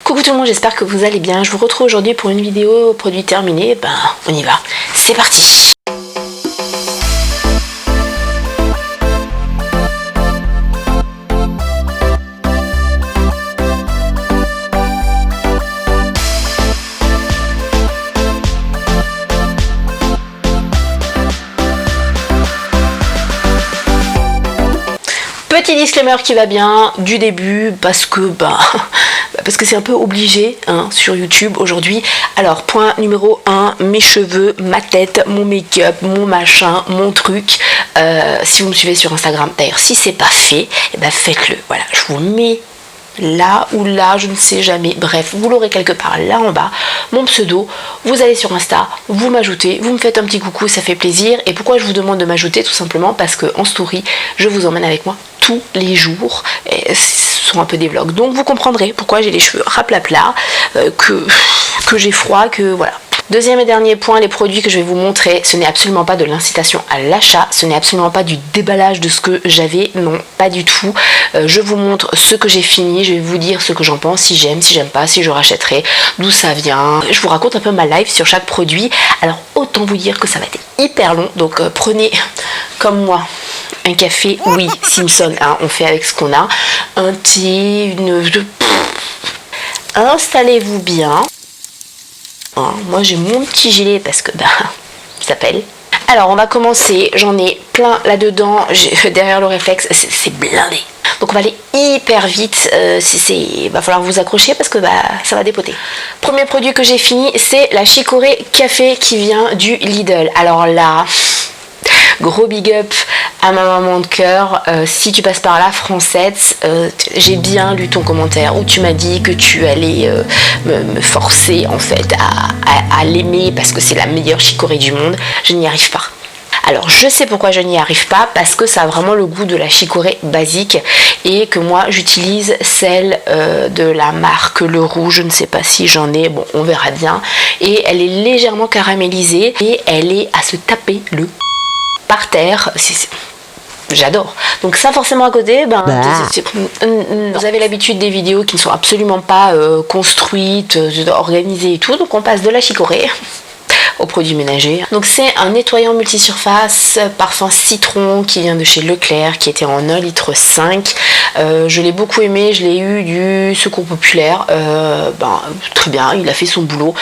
Coucou tout le monde, j'espère que vous allez bien. Je vous retrouve aujourd'hui pour une vidéo produit terminé. Ben, on y va. C'est parti. Petit disclaimer qui va bien du début parce que c'est un peu obligé sur YouTube aujourd'hui. Alors point numéro 1, mes cheveux, ma tête, mon make-up, mon machin, mon truc. Si vous me suivez sur Instagram, d'ailleurs si c'est pas fait, faites-le. Voilà, je vous mets là ou là, je ne sais jamais, bref, vous l'aurez quelque part là en bas, mon pseudo, vous allez sur Insta, vous m'ajoutez, vous me faites un petit coucou, ça fait plaisir. Et pourquoi je vous demande de m'ajouter? Tout simplement parce que en story, je vous emmène avec moi tous les jours, et ce sont un peu des vlogs, donc vous comprendrez pourquoi j'ai les cheveux raplapla, que j'ai froid, que voilà. Deuxième et dernier point, les produits que je vais vous montrer, ce n'est absolument pas de l'incitation à l'achat, ce n'est absolument pas du déballage de ce que j'avais, non, pas du tout. Je vous montre ce que j'ai fini, je vais vous dire ce que j'en pense, si j'aime pas, si je rachèterai, d'où ça vient. Je vous raconte un peu ma life sur chaque produit. Alors autant vous dire que ça va être hyper long, donc prenez comme moi un café, oui, Simpson, on fait avec ce qu'on a, un thé, installez-vous bien. Moi j'ai mon petit gilet parce que il s'appelle. Alors on va commencer, j'en ai plein là-dedans, derrière le réflexe, c'est blindé. Donc on va aller hyper vite, va falloir vous accrocher parce que ça va dépoter. Premier produit que j'ai fini, c'est la chicorée café qui vient du Lidl. Alors là, gros big up à ma maman de cœur, si tu passes par là, Francette, j'ai bien lu ton commentaire où tu m'as dit que tu allais me forcer en fait à l'aimer parce que c'est la meilleure chicorée du monde. Je n'y arrive pas. Alors je sais pourquoi je n'y arrive pas, parce que ça a vraiment le goût de la chicorée basique et que moi j'utilise celle de la marque Le Roux, je ne sais pas si j'en ai, bon on verra bien, et elle est légèrement caramélisée et elle est à se taper le par terre. J'adore. Donc ça forcément à côté, vous avez l'habitude des vidéos qui ne sont absolument pas construites, organisées et tout, donc on passe de la chicorée aux produits ménagers. Donc c'est un nettoyant multisurface parfum citron qui vient de chez Leclerc, qui était en 1,5 litre. Je l'ai beaucoup aimé, je l'ai eu du Secours Populaire, très bien, il a fait son boulot.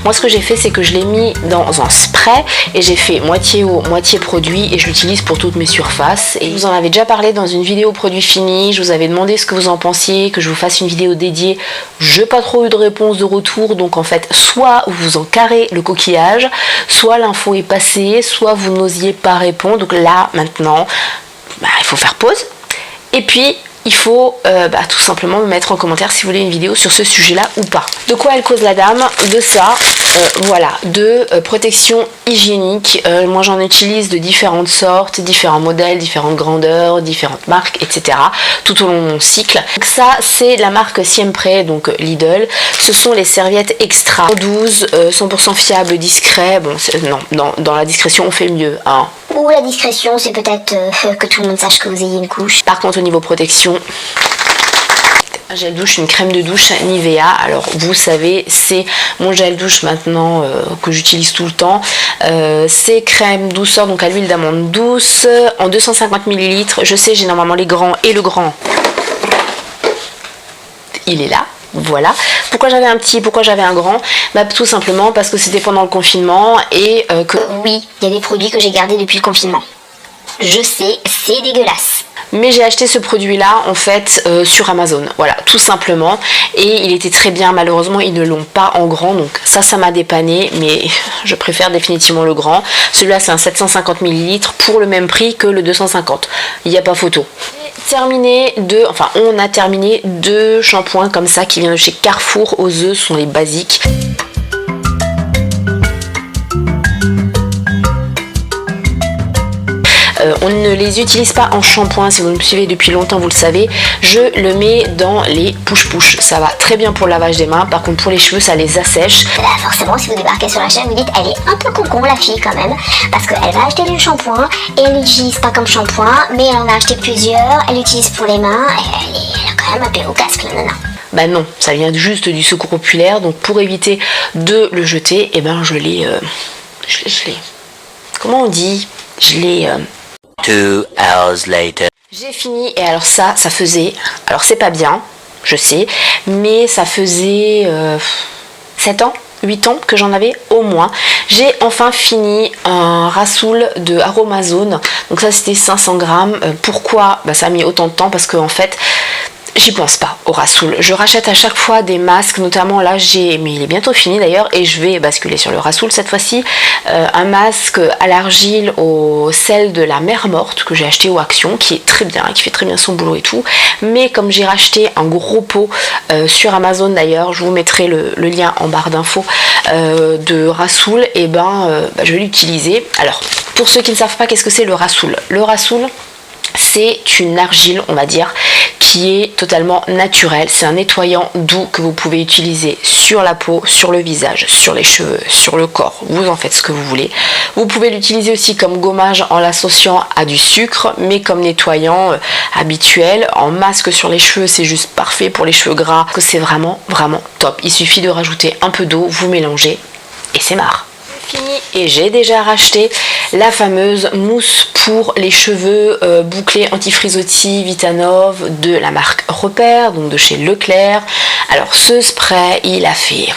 Moi ce que j'ai fait, c'est que je l'ai mis dans un spray et j'ai fait moitié eau, moitié produit, et je l'utilise pour toutes mes surfaces. Et je vous en avais déjà parlé dans une vidéo produit fini, je vous avais demandé ce que vous en pensiez, que je vous fasse une vidéo dédiée. Je n'ai pas trop eu de réponse de retour, donc en fait soit vous en carrez le coquillage, soit l'info est passée, soit vous n'osiez pas répondre. Donc là maintenant, il faut faire pause. Et puis il faut tout simplement me mettre en commentaire si vous voulez une vidéo sur ce sujet-là ou pas. De quoi elle cause la dame? De ça, voilà, de protection hygiénique. Moi j'en utilise de différentes sortes, différents modèles, différentes grandeurs, différentes marques, etc. tout au long de mon cycle. Donc ça c'est la marque Siempre, donc Lidl. Ce sont les serviettes extra 12, 100% fiable, discret. Bon, non, dans la discrétion on fait mieux, Ou la discrétion, c'est peut-être que tout le monde sache que vous ayez une couche. Par contre au niveau protection, un gel douche, une crème de douche Nivea. Alors vous savez, c'est mon gel douche maintenant que j'utilise tout le temps. C'est crème douceur, donc à l'huile d'amande douce, en 250 ml. Je sais, j'ai normalement les grands, et le grand, il est là. Voilà. Pourquoi j'avais un petit, pourquoi j'avais un grand? Tout simplement parce que c'était pendant le confinement et que... Oui, il y a des produits que j'ai gardés depuis le confinement. Je sais, c'est dégueulasse. Mais j'ai acheté ce produit-là en fait sur Amazon, voilà, tout simplement. Et il était très bien, malheureusement ils ne l'ont pas en grand, donc ça m'a dépanné, mais je préfère définitivement le grand. Celui-là c'est un 750 ml pour le même prix que le 250, il n'y a pas photo. On a terminé deux shampoings comme ça qui viennent de chez Carrefour aux œufs, sont les basiques. On ne les utilise pas en shampoing, si vous me suivez depuis longtemps vous le savez. Je le mets dans les push-push, ça va très bien pour le lavage des mains. Par contre pour les cheveux ça les assèche. Là forcément si vous débarquez sur la chaîne vous dites elle est un peu concon la fille quand même, parce qu'elle va acheter du shampoing et elle l'utilise pas comme shampoing, mais elle en a acheté plusieurs, elle l'utilise pour les mains et elle a quand même un peu au casque la nana. Bah non, ça vient juste du Secours Populaire, donc pour éviter de le jeter, et ben je l'ai... Comment on dit? Je l'ai... 2 hours later. J'ai fini, et alors ça faisait... Alors c'est pas bien, je sais, mais ça faisait 7 ans 8 ans que j'en avais au moins. J'ai enfin fini un Rasoul de Aromazone, donc ça c'était 500 grammes. Pourquoi? Bah, ça a mis autant de temps parce que en fait j'y pense pas au Rasoul. Je rachète à chaque fois des masques, notamment là mais il est bientôt fini d'ailleurs et je vais basculer sur le Rasoul cette fois-ci. Un masque à l'argile au sel de la mer morte que j'ai acheté au Action, qui est très bien, qui fait très bien son boulot et tout. Mais comme j'ai racheté un gros pot sur Amazon d'ailleurs, je vous mettrai le lien en barre d'infos de Rasoul, et je vais l'utiliser. Alors pour ceux qui ne savent pas qu'est-ce que c'est le Rasoul. Le Rasoul, c'est une argile, on va dire, qui est totalement naturelle. C'est un nettoyant doux que vous pouvez utiliser sur la peau, sur le visage, sur les cheveux, sur le corps. Vous en faites ce que vous voulez. Vous pouvez l'utiliser aussi comme gommage en l'associant à du sucre, mais comme nettoyant habituel. En masque sur les cheveux, c'est juste parfait pour les cheveux gras. C'est vraiment, vraiment top. Il suffit de rajouter un peu d'eau, vous mélangez et c'est marre. Fini, et j'ai déjà racheté la fameuse mousse pour les cheveux bouclés anti-frisottis Vitanov de la marque Repère, donc de chez Leclerc. Alors ce spray, il a fait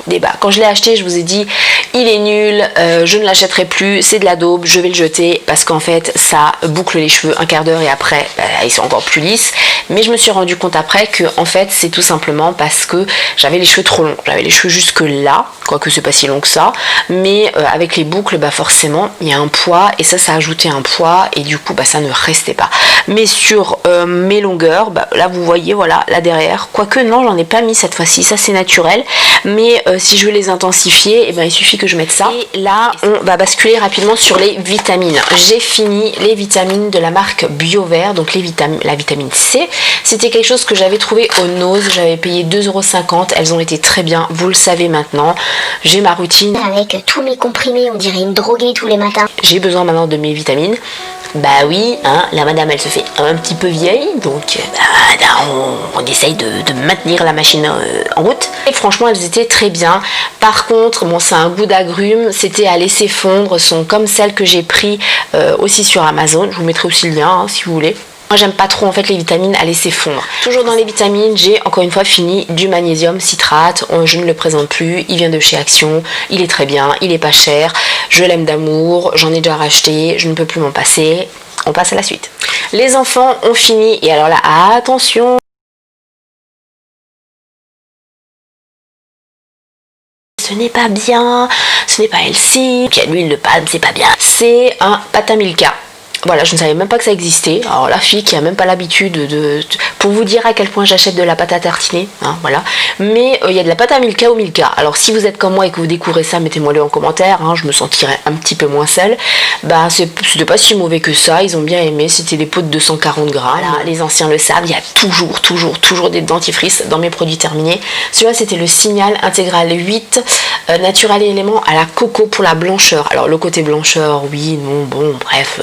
débat. Quand je l'ai acheté, je vous ai dit il est nul, je ne l'achèterai plus, c'est de la daube, je vais le jeter parce qu'en fait ça boucle les cheveux un quart d'heure et après ils sont encore plus lisses. Mais je me suis rendu compte après que en fait c'est tout simplement parce que j'avais les cheveux trop longs, j'avais les cheveux jusque là, quoique c'est pas si long que ça, mais avec les boucles forcément il y a un poids et ça ajoutait un poids et du coup ça ne restait pas. Mais sur mes longueurs, là vous voyez, voilà, là derrière, quoique non, j'en ai pas mis cette fois-ci, ça c'est naturel, mais si je veux les intensifier, il suffit que je mette ça. Et là on va basculer rapidement sur les vitamines. J'ai fini les vitamines de la marque Biovert, donc la vitamine C. C'était quelque chose que j'avais trouvé au Nose, j'avais payé 2,50 €, elles ont été très bien, vous le savez maintenant. J'ai ma routine avec tous mes comprimés, on dirait une droguée tous les matins. J'ai besoin maintenant de mes vitamines. Bah oui, la madame elle se fait un petit peu vieille, donc on essaye de maintenir la machine en route. Et franchement elles étaient très bien. Par contre, c'est un goût d'agrumes, c'était à laisser fondre, sont comme celles que j'ai pris aussi sur Amazon. Je vous mettrai aussi le lien si vous voulez. Moi j'aime pas trop en fait les vitamines à laisser fondre. Toujours dans les vitamines, j'ai encore une fois fini du magnésium citrate. Je ne le présente plus, il vient de chez Action, il est très bien, il est pas cher, je l'aime d'amour, j'en ai déjà racheté, je ne peux plus m'en passer. On passe à la suite. Les enfants ont fini, et alors là, attention, ce n'est pas bien, ce n'est pas healthy, il y a de l'huile de palme, c'est pas bien. C'est un pâte à Milka. Voilà, je ne savais même pas que ça existait. Alors la fille qui a même pas l'habitude pour vous dire à quel point j'achète de la pâte à tartiner, voilà. Mais il y a de la pâte à Milka ou Milka. Alors si vous êtes comme moi et que vous découvrez ça, mettez-moi-le en commentaire, je me sentirais un petit peu moins seule. C'était pas si mauvais que ça, ils ont bien aimé, c'était des pots de 240 grammes. Voilà, les anciens le savent, il y a toujours des dentifrices dans mes produits terminés. Celui-là c'était le Signal Intégral 8 naturel et élément à la coco pour la blancheur. Alors le côté blancheur, oui, non, bon, bref,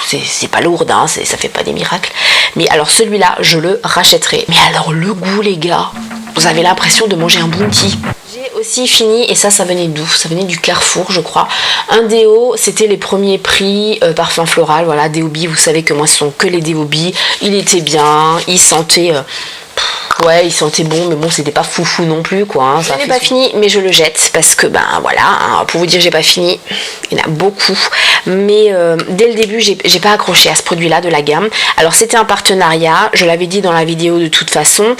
c'est pas lourd, ça fait pas des miracles. Mais alors celui-là, je le rachèterai. Mais alors le goût, les gars, vous avez l'impression de manger un bounty. J'ai aussi fini, et ça venait d'où? Ça venait du Carrefour, je crois. Un déo, c'était les premiers prix parfum floral, voilà, Déobi. Vous savez que moi, ce sont que les Déobi. Il était bien, il sentait... Ouais, il sentait bon, mais bon, c'était pas foufou non plus, quoi. Je n'ai pas fini, mais je le jette parce que, voilà, pour vous dire, j'ai pas fini. Il y en a beaucoup, mais dès le début, j'ai pas accroché à ce produit-là de la gamme. Alors, c'était un partenariat, je l'avais dit dans la vidéo de toute façon.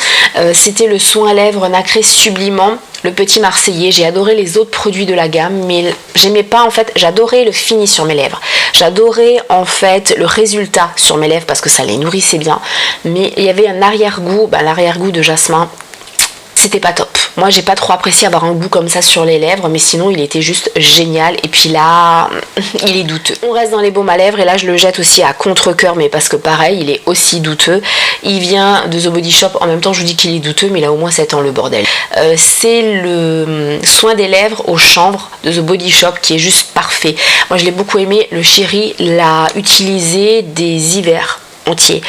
C'était le soin à lèvres nacré sublimant, le petit Marseillais. J'ai adoré les autres produits de la gamme, mais j'aimais pas, en fait, j'adorais le fini sur mes lèvres. J'adorais, en fait, le résultat sur mes lèvres parce que ça les nourrissait bien. Mais il y avait un arrière-goût, l'arrière-goût de jasmin, c'était pas top. Moi j'ai pas trop apprécié avoir un goût comme ça sur les lèvres, mais sinon il était juste génial. Et puis là il est douteux. On reste dans les baumes à lèvres et là je le jette aussi à contre-cœur, mais parce que pareil il est aussi douteux. Il vient de The Body Shop. En même temps je vous dis qu'il est douteux, mais il a au moins 7 ans le bordel. C'est le soin des lèvres au chanvre de The Body Shop qui est juste parfait. Moi je l'ai beaucoup aimé. Le chéri l'a utilisé des hivers entiers.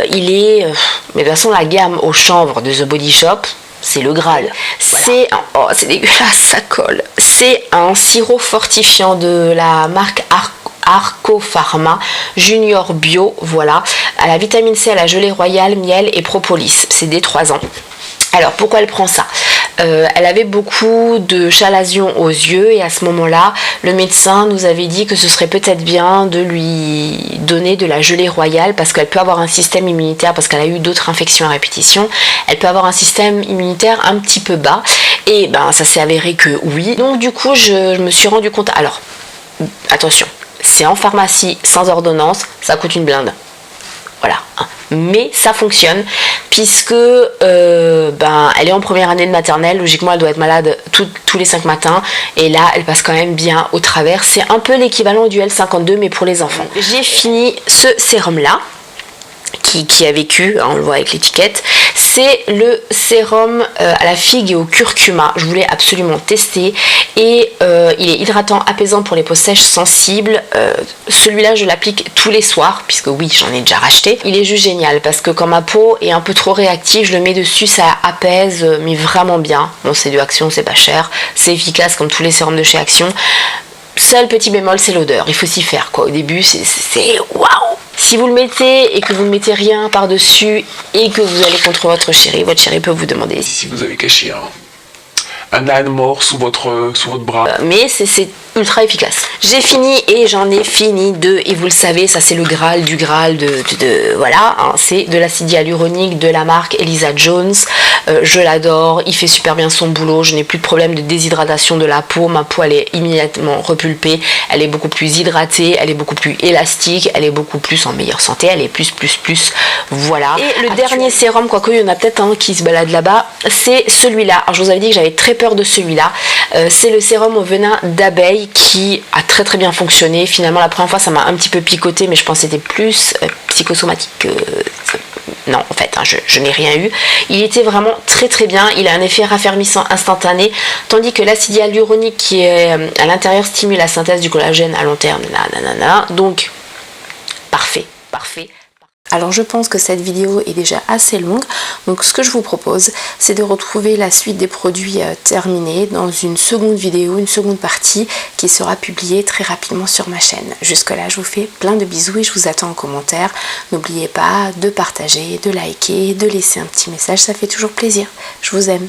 Il est mais de toute façon la gamme au chanvre de The Body Shop, c'est le Graal. Voilà. C'est oh c'est dégueulasse, ça colle. C'est un sirop fortifiant de la marque Arco Pharma Junior Bio, voilà, à la vitamine C, à la gelée royale, miel et propolis. C'est dès 3 ans. Alors pourquoi elle prend ça? Elle avait beaucoup de chalazion aux yeux et à ce moment-là, le médecin nous avait dit que ce serait peut-être bien de lui donner de la gelée royale parce qu'elle peut avoir un système immunitaire, parce qu'elle a eu d'autres infections à répétition, elle peut avoir un système immunitaire un petit peu bas et ben ça s'est avéré que oui. Donc du coup je me suis rendu compte, alors attention, c'est en pharmacie sans ordonnance, ça coûte une blinde. Voilà, mais ça fonctionne puisque elle est en première année de maternelle, logiquement elle doit être malade tous les 5 matins et là elle passe quand même bien au travers. C'est un peu l'équivalent du L52 mais pour les enfants. J'ai fini ce sérum là qui a vécu, on le voit avec l'étiquette, c'est le sérum à la figue et au curcuma. Je voulais absolument tester et il est hydratant, apaisant pour les peaux sèches sensibles. Celui-là je l'applique tous les soirs puisque oui j'en ai déjà racheté. Il est juste génial parce que quand ma peau est un peu trop réactive, je le mets dessus, ça apaise mais vraiment bien. Bon c'est de Action, c'est pas cher, c'est efficace comme tous les sérums de chez Action. Seul petit bémol, c'est l'odeur. Il faut s'y faire quoi. Au début, c'est waouh. Si vous le mettez et que vous ne mettez rien par-dessus et que vous allez contre votre chéri peut vous demander. Si vous avez caché un âne mort sous votre bras. Mais c'est ultra efficace. J'ai fini et j'en ai fini 2 et vous le savez, ça c'est le Graal du Graal voilà, hein, c'est de l'acide hyaluronique de la marque Elisa Jones. Je l'adore, il fait super bien son boulot, je n'ai plus de problème de déshydratation de la peau, ma peau elle est immédiatement repulpée, elle est beaucoup plus hydratée, elle est beaucoup plus élastique, elle est beaucoup plus en meilleure santé, elle est plus, voilà. Et le dernier sérum, quoique il y en a peut-être un qui se balade là-bas, c'est celui-là. Alors je vous avais dit que j'avais très peur de celui-là, c'est le sérum au venin d'abeille qui a très bien fonctionné. Finalement la première fois ça m'a un petit peu picoté mais je pense que c'était plus psychosomatique que... Non en fait hein, je n'ai rien eu. Il était vraiment très bien, il a un effet raffermissant instantané tandis que l'acide hyaluronique qui est à l'intérieur stimule la synthèse du collagène à long terme. Donc parfait. Alors je pense que cette vidéo est déjà assez longue, donc ce que je vous propose c'est de retrouver la suite des produits terminés dans une seconde vidéo, une seconde partie qui sera publiée très rapidement sur ma chaîne. Jusque là je vous fais plein de bisous et je vous attends en commentaire. N'oubliez pas de partager, de liker, de laisser un petit message, ça fait toujours plaisir. Je vous aime.